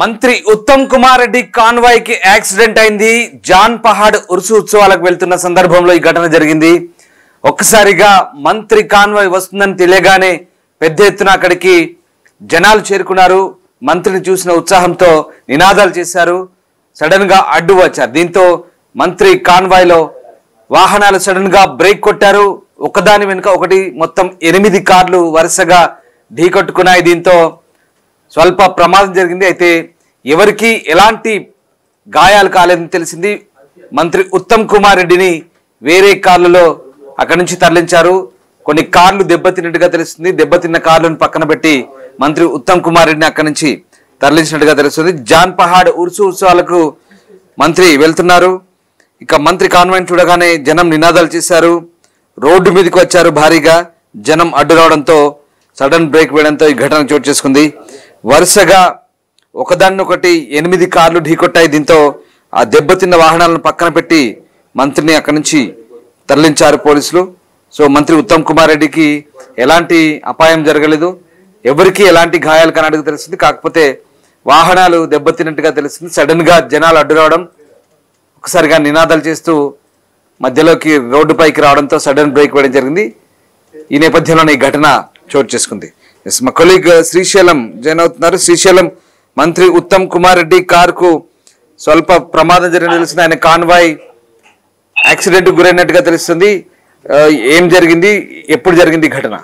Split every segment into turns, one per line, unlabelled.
మంత్రి ఉత్తమ్ కుమార్ రెడ్డి కాన్వాయ్ కి యాక్సిడెంట్ అయింది. జాన్ పహాడ్ ఉరుసు ఉత్సవాలకు వెళ్తున్న సందర్భంలో ఈ ఘటన జరిగింది. ఒక్కసారిగా మంత్రి కాన్వాయ్ వస్తుందని తెలియగానే పెద్ద ఎత్తున అక్కడికి జనాలు చేరుకున్నారు. మంత్రిని చూసిన ఉత్సాహంతో నినాదాలు చేశారు. సడన్ గా అడ్డు వచ్చారు. దీంతో మంత్రి కాన్వాయ్ లో వాహనాలు సడన్ గా బ్రేక్ కొట్టారు. ఒకదాని వెనుక ఒకటి మొత్తం 8 కార్లు వరుసగా ఢీకొట్టుకున్నాయి. దీంతో స్వల్ప ప్రమాదం జరిగింది. అయితే ఎవరికి ఎలాంటి గాయాలు కాలేదని తెలిసింది. మంత్రి ఉత్తమ్ కుమార్ రెడ్డిని వేరే కార్లలో అక్కడి నుంచి తరలించారు. కొన్ని కార్లు దెబ్బతిన్నట్టుగా తెలుస్తుంది. దెబ్బతిన్న కార్లను పక్కన పెట్టి మంత్రి ఉత్తమ్ కుమార్ రెడ్డిని అక్కడి నుంచి తరలించినట్టుగా తెలుస్తుంది. జాన్ పహాడ్ ఉరుసు ఉత్సవాలకు మంత్రి వెళ్తున్నారు. ఇక మంత్రి కాన్వాయ్ చూడగానే జనం నినాదాలు చేశారు. రోడ్డు మీదకి వచ్చారు. భారీగా జనం అడ్డు రావడంతో సడన్ బ్రేక్ వేయడంతో ఈ ఘటన చోటు చేసుకుంది. వరుసగా ఒకదాన్నొకటి 8 కార్లు ఢీకొట్టాయి. దీంతో ఆ దెబ్బతిన్న వాహనాలను పక్కన పెట్టి మంత్రిని అక్కడి నుంచి తరలించారు పోలీసులు. సో మంత్రి ఉత్తమ్ కుమార్ రెడ్డికి ఎలాంటి అపాయం జరగలేదు. ఎవరికి ఎలాంటి గాయాలు కానట్టుగా తెలుస్తుంది. కాకపోతే వాహనాలు దెబ్బతిన్నట్టుగా తెలుస్తుంది. సడన్ గా జనాలు అడ్డు రావడం, ఒకసారిగా నినాదాలు చేస్తూ మధ్యలోకి రోడ్డుపైకి రావడంతో సడన్ బ్రేక్ వేయడం జరిగింది. ఈ నేపథ్యంలోనే ఈ ఘటన చోటు చేసుకుంది. మా కొలీగ్ శ్రీశైలం జాయిన్ అవుతున్నారు. శ్రీశైలం, మంత్రి ఉత్తమ్ కుమార్ రెడ్డి కారుకు స్వల్ప ప్రమాదం జరిగిన తెలుస్తుంది. ఆయన కాన్వాయ్ యాక్సిడెంట్ గురైనట్టుగా తెలుస్తుంది. ఏం జరిగింది, ఎప్పుడు జరిగింది ఘటన?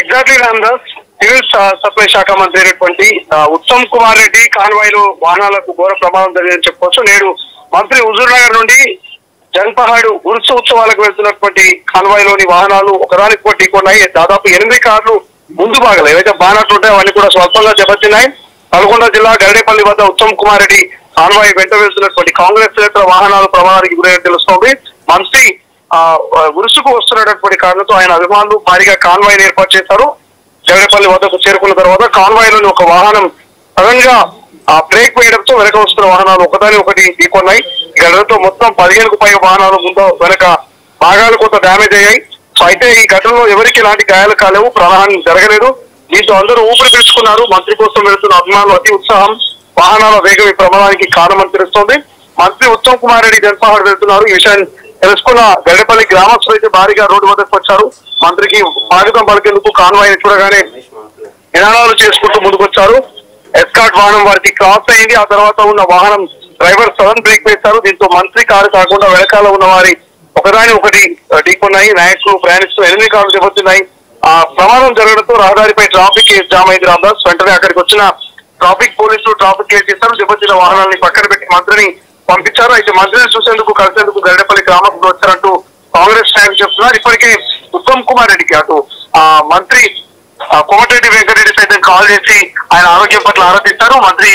ఎగ్జాక్ట్లీ రామదాస్, సివిల్ సప్లై శాఖ మంత్రి అయినటువంటి ఉత్తమ్ కుమార్ రెడ్డి కాన్వాయ్ లో వాహనాలకు ఘోర ప్రమాదం జరిగిందని చెప్పుకోవచ్చు. నేడు మంత్రి హుజూర్ నగర్ నుండి జన్పహాడ్ ఉరుసు ఉత్సవాలకు వెళ్తున్నటువంటి కాన్వాయ్ లోని వాహనాలు ఒకదానికి ఒకటి కొన్నాయి. దాదాపు 8 కార్లు ముందు భాగాలు ఏవైతే బానట్లు ఉంటాయో అవన్నీ కూడా స్వల్పంగా దెబ్బతిన్నాయి. నల్గొండ జిల్లా గరడేపల్లి వద్ద ఉత్తమ్ కుమార్ రెడ్డి కాన్వాయ్ వెంట వెళ్తున్నటువంటి కాంగ్రెస్ నేతల వాహనాలు ప్రమాదానికి గురైనట్టు తెలుస్తోంది. మంత్రి ఉరుసుకు వస్తున్నటువంటి కారణంతో ఆయన అభిమానులు భారీగా కాన్వాయ్ ఏర్పాటు చేశారు. గరడేపల్లి వద్దకు చేరుకున్న తర్వాత కాన్వాయ్ లోని ఒక వాహనం సడన్ గా బ్రేక్ వేయడంతో వెనక వస్తున్న వాహనాలు ఒకదాని ఒకటి ఢీకొన్నాయి. ఈ ఘటనతో మొత్తం 15కు పైగా వాహనాలు ముందు వెనక భాగాలు కొంత డ్యామేజ్ అయ్యాయి. సో అయితే ఈ ఘటనలో ఎవరికి ఎలాంటి గాయాలు కాలేవు, ప్రాణహాని జరగలేదు. దీంతో అందరూ ఊపిరి పీల్చుకున్నారు. మంత్రి కోసం వెళ్తున్న అభిమానులు అతి ఉత్సాహం, వాహనాల వేగం ఈ ప్రమాదానికి కారణమని తెలుస్తోంది. మంత్రి ఉత్తమ్ కుమార్ రెడ్డి జన్పహాడ్ వెళ్తున్నారు. ఈ విషయాన్ని తెలుసుకున్న గరడేపల్లి గ్రామస్తులు అయితే భారీగా రోడ్డు వద్దకు వచ్చారు. మంత్రికి స్వాగతం పలికేందుకు కాన్వాయ్ చూడగానే నినాదాలు చేసుకుంటూ ముందుకొచ్చారు. ఎస్కాట్ వాహనం వారికి క్రాస్ అయింది. ఆ తర్వాత ఉన్న వాహనం డ్రైవర్ సడన్ బ్రేక్ వేశారు. దీంతో మంత్రి కారు కాకుండా వెనకాల ఉన్న వారి ఒకదాని ఒకటి ఢీకొన్నాయి. నాయకులు ప్రయాణిస్తూ 8 కార్లు దెబ్బతిన్నాయి. ఆ ప్రమాదం జరగడంతో రహదారిపై ట్రాఫిక్ జామ్ అయింది. రామదాస్ వెంటనే అక్కడికి వచ్చిన ట్రాఫిక్ పోలీసులు ట్రాఫిక్ క్లియర్ చేశారు. దెబ్బతిన్న వాహనాన్ని పక్కన పెట్టి మంత్రిని పంపించారు. అయితే మంత్రిని చూసేందుకు కలిసేందుకు గరడేపల్లి గ్రామంలో వచ్చారంటూ కాంగ్రెస్ నాయకులు చెప్తున్నారు. ఇప్పటికే ఉత్తమ్ కుమార్ రెడ్డికి అటు మంత్రి కోమటిరెడ్డి వెంకటరెడ్డి సైతం కాల్ చేసి ఆయన ఆరోగ్యం పట్ల ఆరాధిస్తారు. మంత్రి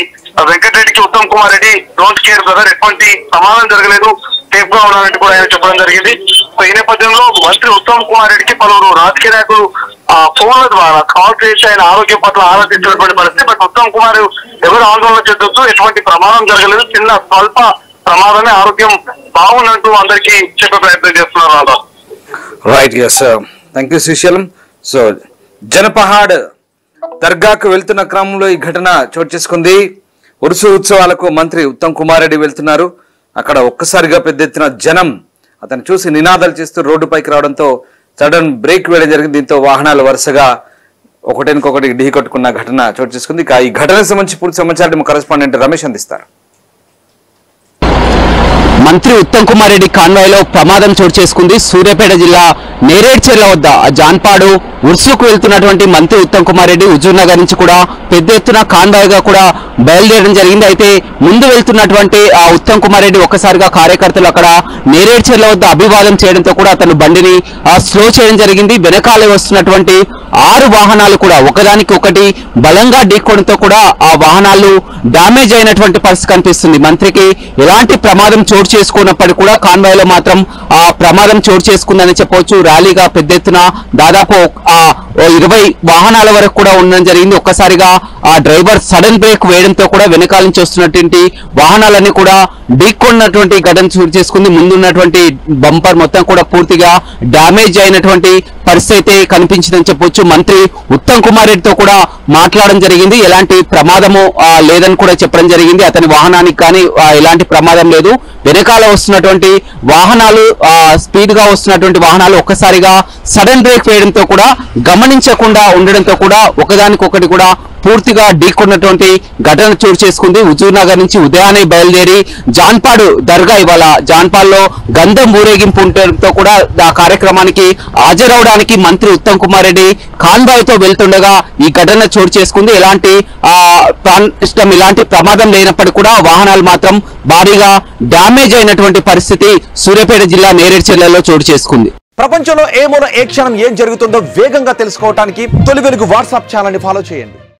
వెంకటరెడ్డికి Uttam Kumar Reddy don't care brother, ఎటువంటి ప్రమాదం జరగలేదు, సేఫ్ గా ఉన్నారంటూ కూడా ఆయన చెప్పడం జరిగింది. సో ఈ నేపథ్యంలో మంత్రి ఉత్తమ్ కుమార్ రెడ్డికి పలువురు రాజకీయ నాయకులు ఫోన్ల ద్వారా కాల్ చేసి ఆయన ఆరోగ్యం పట్ల ఆరాధించినటువంటి పరిస్థితి. బట్ ఉత్తమ్ కుమార్ ఎవరు ఆందోళన చెందొచ్చు, ఎటువంటి ప్రమాదం జరగలేదు, చిన్న స్వల్ప ప్రమాదమే, ఆరోగ్యం బాగున్నట్టు అందరికీ చెప్పే ప్రయత్నం చేస్తున్నారు.
Right, yes, thank you Srisailam. So Janpahad దర్గాకు వెళ్తున్న క్రమంలో ఈ ఘటన చోటు చేసుకుంది. ఉరుసు ఉత్సవాలకు మంత్రి ఉత్తమ్ కుమార్ రెడ్డి వెళ్తున్నారు. అక్కడ ఒక్కసారిగా పెద్ద ఎత్తున జనం అతను చూసి నినాదాలు చేస్తూ రోడ్డుపైకి రావడంతో సడన్ బ్రేక్ వేయడం జరిగింది. దీంతో వాహనాలు వరుసగా ఒకటికొకటి ఢీకొట్టుకున్న ఘటన చోటు చేసుకుంది. ఇక ఈ ఘటనకు సంబంధించి పూర్తి సమాచారం కరెస్పాండెంట్ రమేష్ అందిస్తారు.
మంత్రి ఉత్తమ్ కుమార్ రెడ్డి కాన్వాయ్ లో ప్రమాదం చోటు చేసుకుంది. సూర్యాపేట జిల్లా నేరేడ్చెర్ల వద్ద జాన్పాడు ఉర్సుకు వెళ్తున్నటువంటి మంత్రి ఉత్తమ్ కుమార్ రెడ్డి హుజూర్ నగర్ నుంచి కూడా పెద్ద ఎత్తున కాన్వాయ్ గా కూడా బయలుదేరడం జరిగింది. అయితే ముందు వెళ్తున్నటువంటి ఆ ఉత్తమ్ కుమార్ రెడ్డి ఒక్కసారిగా కార్యకర్తలు అక్కడ నేరేడ్చెర్ల వద్ద అభివాదం చేయడంతో కూడా అతను బండిని స్లో చేయడం జరిగింది. వెనకాలే వస్తున్నటువంటి 6 వాహనాలు కూడా ఒకదానికి ఒకటి బలంగా ఢీకోవడంతో కూడా ఆ వాహనాలు డ్యామేజ్ అయినటువంటి పరిస్థితి కనిపిస్తుంది. మంత్రికి ఎలాంటి ప్రమాదం చోటు చేసుకున్నప్పటికీ కూడా కాన్వాయ్ లో మాత్రం ఆ ప్రమాదం చోటు చేసుకుందని చెప్పవచ్చు. ర్యాలీగా పెద్ద ఎత్తున దాదాపు 20 వాహనాల వరకు కూడా ఉండడం జరిగింది. ఒక్కసారిగా ఆ డ్రైవర్ సడన్ బ్రేక్ వేయడంతో కూడా వెనకాల నుంచి వస్తున్నటువంటి వాహనాలన్నీ కూడా ఢీకొన్నటువంటి ఘటన చోటు చేసుకుంది. ముందున్నటువంటి బంపర్ మొత్తం కూడా పూర్తిగా డ్యామేజ్ అయినటువంటి పరిస్థితి కనిపించిందని చెప్పొచ్చు. మంత్రి ఉత్తమ్ కుమార్ రెడ్డితో కూడా మాట్లాడడం జరిగింది. ఎలాంటి ప్రమాదము లేదని కూడా చెప్పడం జరిగింది. అతని వాహనానికి కానీ ఎలాంటి ప్రమాదం లేదు. వెనకాల వస్తున్నటువంటి వాహనాలు స్పీడ్ గా వస్తున్నటువంటి వాహనాలు ఒక్కసారిగా సడన్ బ్రేక్ వేయడంతో కూడా గమనించకుండా ఉండడంతో కూడా ఒకదానికొకటి కూడా పూర్తిగా ఢీకొన్నటువంటి ఘటన చోటు చేసుకుంది. హుజూర్ నగర్ నుంచి ఉదయాన్నే బయలుదేరి జాన్పాడు దర్గా ఇవాళ జాన్పాడ్లో గంధం ఊరేగింపు ఉండడంతో కూడా ఆ కార్యక్రమానికి హాజరవడానికి మంత్రి ఉత్తమ్ కుమార్ రెడ్డి కాన్వాయ్ తో వెళ్తుండగా ఈ ఘటన చోటు చేసుకుంది. ఎలాంటి ఇలాంటి ప్రమాదం లేనప్పటికీ కూడా వాహనాలు మాత్రం భారీగా డ్యామేజ్ అయినటువంటి పరిస్థితి సూర్యాపేట జిల్లా నేరేడ్చర్లలో చోటు చేసుకుంది.
ప్రపంచంలో ఏ మూల ఏ క్షణం ఏం జరుగుతుందో వేగంగా తెలుసుకోవడానికి తొలి వెలుగు వాట్సాప్ ఛానల్ ని ఫాలో చేయండి.